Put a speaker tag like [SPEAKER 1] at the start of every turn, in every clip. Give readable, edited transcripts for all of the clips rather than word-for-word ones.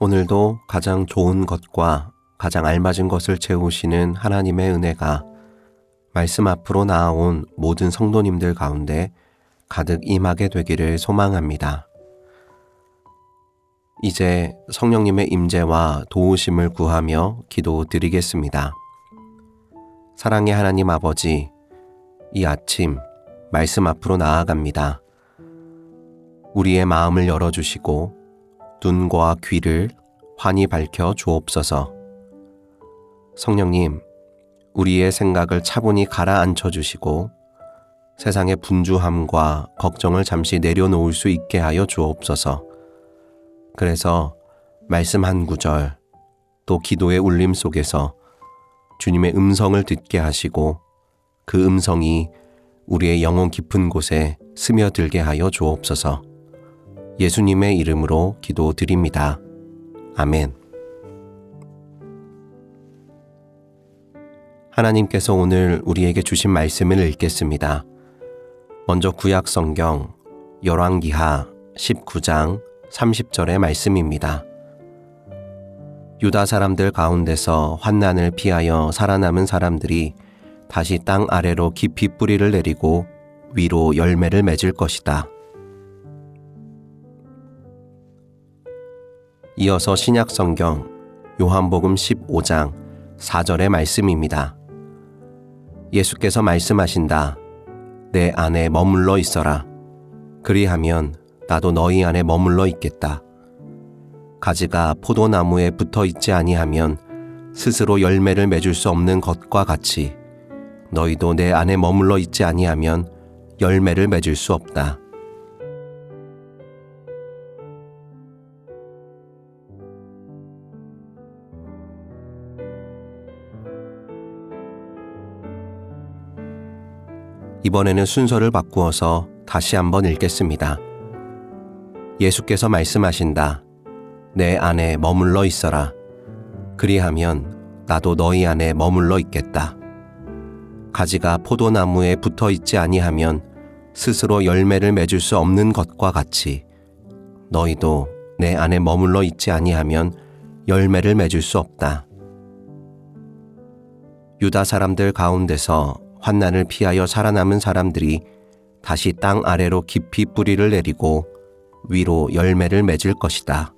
[SPEAKER 1] 오늘도 가장 좋은 것과 가장 알맞은 것을 채우시는 하나님의 은혜가 말씀 앞으로 나아온 모든 성도님들 가운데 가득 임하게 되기를 소망합니다. 이제 성령님의 임재와 도우심을 구하며 기도드리겠습니다. 사랑의 하나님 아버지, 이 아침 말씀 앞으로 나아갑니다. 우리의 마음을 열어주시고 눈과 귀를 환히 밝혀 주옵소서. 성령님, 우리의 생각을 차분히 가라앉혀 주시고 세상의 분주함과 걱정을 잠시 내려놓을 수 있게 하여 주옵소서. 그래서 말씀 한 구절, 또 기도의 울림 속에서 주님의 음성을 듣게 하시고 그 음성이 우리의 영혼 깊은 곳에 스며들게 하여 주옵소서. 예수님의 이름으로 기도드립니다. 아멘. 하나님께서 오늘 우리에게 주신 말씀을 읽겠습니다. 먼저 구약 성경 열왕기하 19장 30절의 말씀입니다. 유다 사람들 가운데서 환난을 피하여 살아남은 사람들이 다시 땅 아래로 깊이 뿌리를 내리고 위로 열매를 맺을 것이다. 이어서 신약 성경 요한복음 15장 4절의 말씀입니다. 예수께서 말씀하신다. 내 안에 머물러 있어라. 그리하면 나도 너희 안에 머물러 있겠다. 가지가 포도나무에 붙어 있지 아니하면 스스로 열매를 맺을 수 없는 것과 같이 너희도 내 안에 머물러 있지 아니하면 열매를 맺을 수 없다. 이번에는 순서를 바꾸어서 다시 한번 읽겠습니다. 예수께서 말씀하신다. 내 안에 머물러 있어라. 그리하면 나도 너희 안에 머물러 있겠다. 가지가 포도나무에 붙어 있지 아니하면 스스로 열매를 맺을 수 없는 것과 같이 너희도 내 안에 머물러 있지 아니하면 열매를 맺을 수 없다. 유다 사람들 가운데서 환난을 피하여 살아남은 사람들이 다시 땅 아래로 깊이 뿌리를 내리고 위로 열매를 맺을 것이다.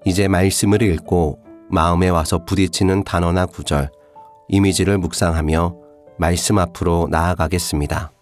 [SPEAKER 1] 이제 말씀을 읽고 마음에 와서 부딪히는 단어나 구절, 이미지를 묵상하며 말씀 앞으로 나아가겠습니다.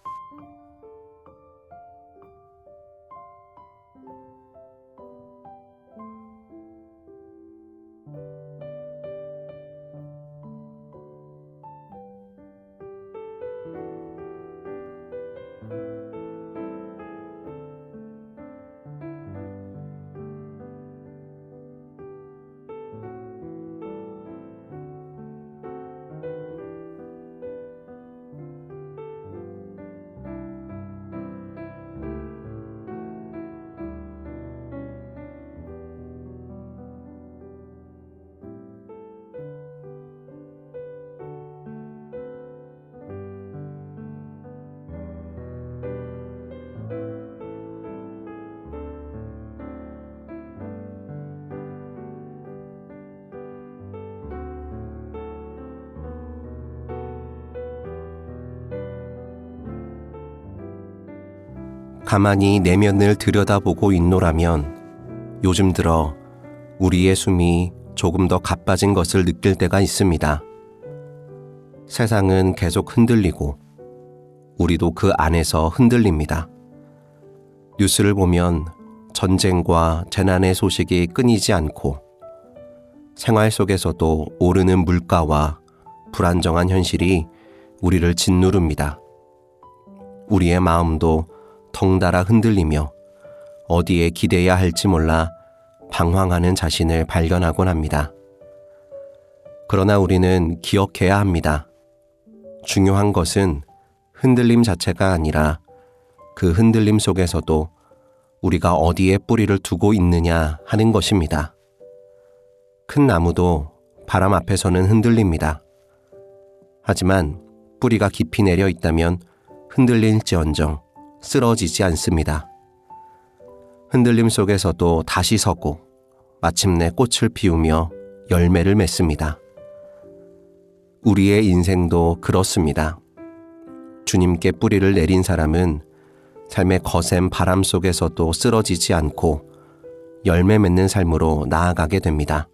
[SPEAKER 1] 가만히 내면을 들여다보고 있노라면 요즘 들어 우리의 숨이 조금 더 가빠진 것을 느낄 때가 있습니다. 세상은 계속 흔들리고 우리도 그 안에서 흔들립니다. 뉴스를 보면 전쟁과 재난의 소식이 끊이지 않고 생활 속에서도 오르는 물가와 불안정한 현실이 우리를 짓누릅니다. 우리의 마음도 덩달아 흔들리며 어디에 기대야 할지 몰라 방황하는 자신을 발견하곤 합니다. 그러나 우리는 기억해야 합니다. 중요한 것은 흔들림 자체가 아니라 그 흔들림 속에서도 우리가 어디에 뿌리를 두고 있느냐 하는 것입니다. 큰 나무도 바람 앞에서는 흔들립니다. 하지만 뿌리가 깊이 내려 있다면 흔들릴지언정 쓰러지지 않습니다. 흔들림 속에서도 다시 서고 마침내 꽃을 피우며 열매를 맺습니다. 우리의 인생도 그렇습니다. 주님께 뿌리를 내린 사람은 삶의 거센 바람 속에서도 쓰러지지 않고 열매 맺는 삶으로 나아가게 됩니다.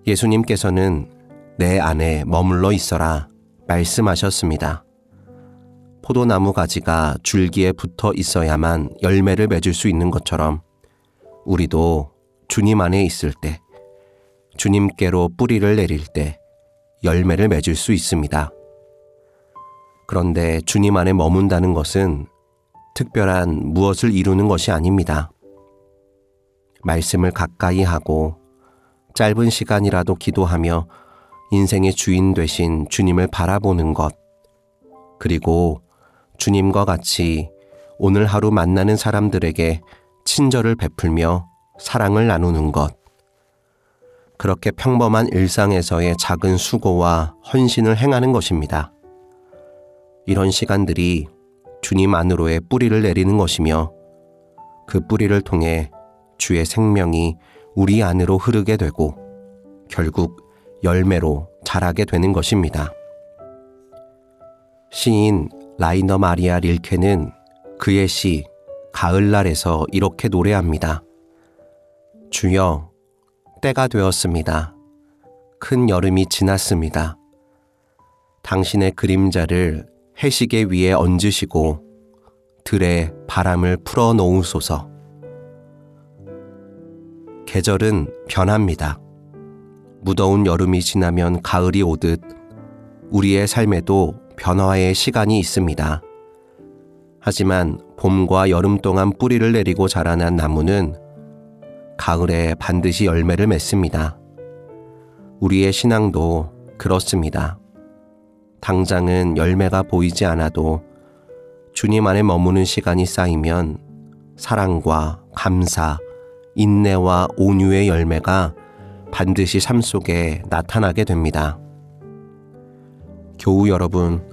[SPEAKER 1] 예수님께서는 내 안에 머물러 있어라 말씀하셨습니다. 포도나무 가지가 줄기에 붙어 있어야만 열매를 맺을 수 있는 것처럼 우리도 주님 안에 있을 때, 주님께로 뿌리를 내릴 때 열매를 맺을 수 있습니다. 그런데 주님 안에 머문다는 것은 특별한 무엇을 이루는 것이 아닙니다. 말씀을 가까이 하고 짧은 시간이라도 기도하며 인생의 주인 되신 주님을 바라보는 것, 그리고 주님과 같이 오늘 하루 만나는 사람들에게 친절을 베풀며 사랑을 나누는 것, 그렇게 평범한 일상에서의 작은 수고와 헌신을 행하는 것입니다. 이런 시간들이 주님 안으로의 뿌리를 내리는 것이며 그 뿌리를 통해 주의 생명이 우리 안으로 흐르게 되고 결국 열매로 자라게 되는 것입니다. 시인 라이너 마리아 릴케는 그의 시 가을날에서 이렇게 노래합니다. 주여, 때가 되었습니다. 큰 여름이 지났습니다. 당신의 그림자를 해시계 위에 얹으시고 들에 바람을 풀어 놓으소서. 계절은 변합니다. 무더운 여름이 지나면 가을이 오듯 우리의 삶에도 변화의 시간이 있습니다. 하지만 봄과 여름 동안 뿌리를 내리고 자라난 나무는 가을에 반드시 열매를 맺습니다. 우리의 신앙도 그렇습니다. 당장은 열매가 보이지 않아도 주님 안에 머무는 시간이 쌓이면 사랑과 감사, 인내와 온유의 열매가 반드시 삶 속에 나타나게 됩니다. 교우 여러분,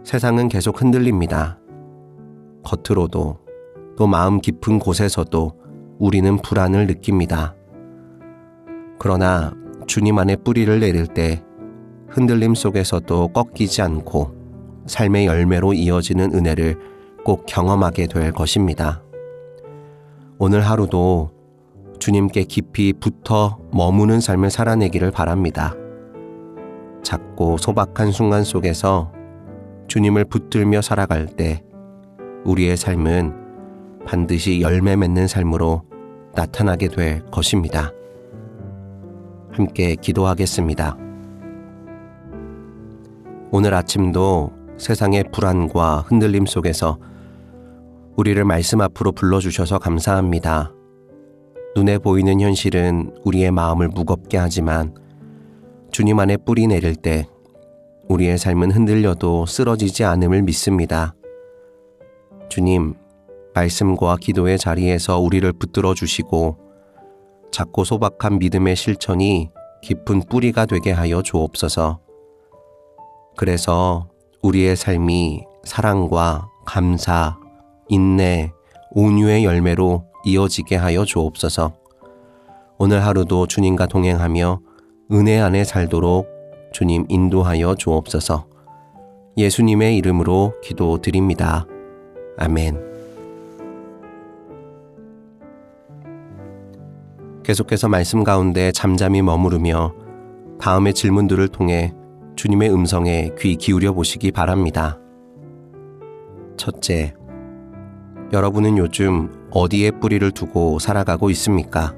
[SPEAKER 1] 세상은 계속 흔들립니다. 겉으로도 또 마음 깊은 곳에서도 우리는 불안을 느낍니다. 그러나 주님 안에 뿌리를 내릴 때 흔들림 속에서도 꺾이지 않고 삶의 열매로 이어지는 은혜를 꼭 경험하게 될 것입니다. 오늘 하루도 주님께 깊이 붙어 머무는 삶을 살아내기를 바랍니다. 작고 소박한 순간 속에서 주님을 붙들며 살아갈 때 우리의 삶은 반드시 열매 맺는 삶으로 나타나게 될 것입니다. 함께 기도하겠습니다. 오늘 아침도 세상의 불안과 흔들림 속에서 우리를 말씀 앞으로 불러주셔서 감사합니다. 눈에 보이는 현실은 우리의 마음을 무겁게 하지만 주님 안에 뿌리 내릴 때 우리의 삶은 흔들려도 쓰러지지 않음을 믿습니다. 주님, 말씀과 기도의 자리에서 우리를 붙들어 주시고 작고 소박한 믿음의 실천이 깊은 뿌리가 되게 하여 주옵소서. 그래서 우리의 삶이 사랑과 감사, 인내, 온유의 열매로 이어지게 하여 주옵소서. 오늘 하루도 주님과 동행하며 은혜 안에 살도록 주님 인도하여 주옵소서. 예수님의 이름으로 기도드립니다. 아멘. 계속해서 말씀 가운데 잠잠히 머무르며 다음의 질문들을 통해 주님의 음성에 귀 기울여 보시기 바랍니다. 첫째, 여러분은 요즘 어디에 뿌리를 두고 살아가고 있습니까?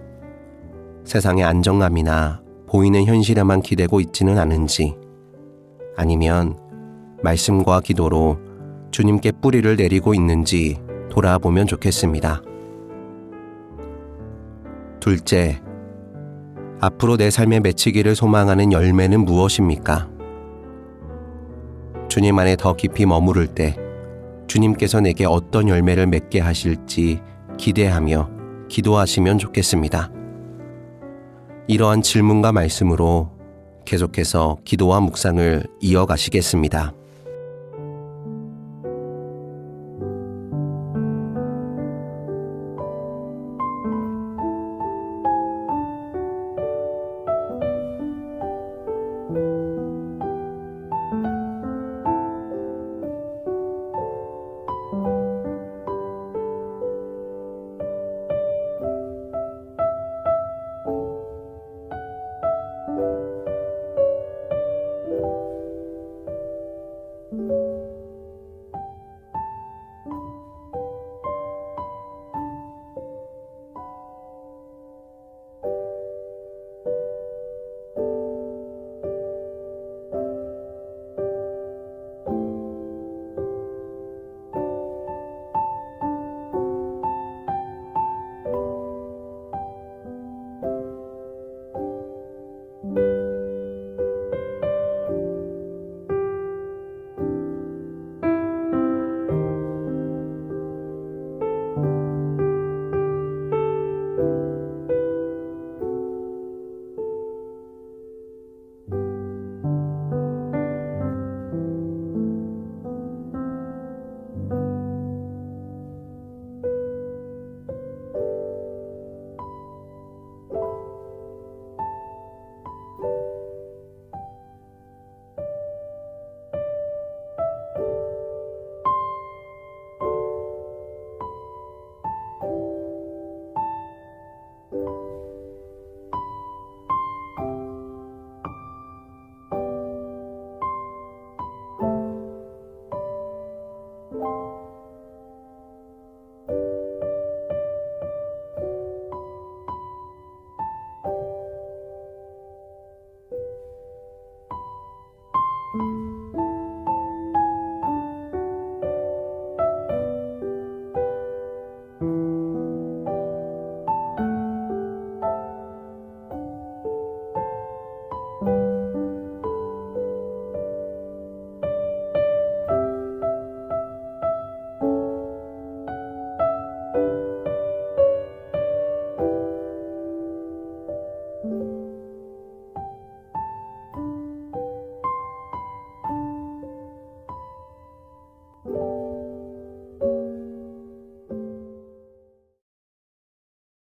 [SPEAKER 1] 세상의 안정감이나 보이는 현실에만 기대고 있지는 않은지, 아니면 말씀과 기도로 주님께 뿌리를 내리고 있는지 돌아보면 좋겠습니다. 둘째, 앞으로 내 삶에 맺히기를 소망하는 열매는 무엇입니까? 주님 안에 더 깊이 머무를 때 주님께서 내게 어떤 열매를 맺게 하실지 기대하며 기도하시면 좋겠습니다. 이러한 질문과 말씀으로 계속해서 기도와 묵상을 이어가시겠습니다.
[SPEAKER 2] thank you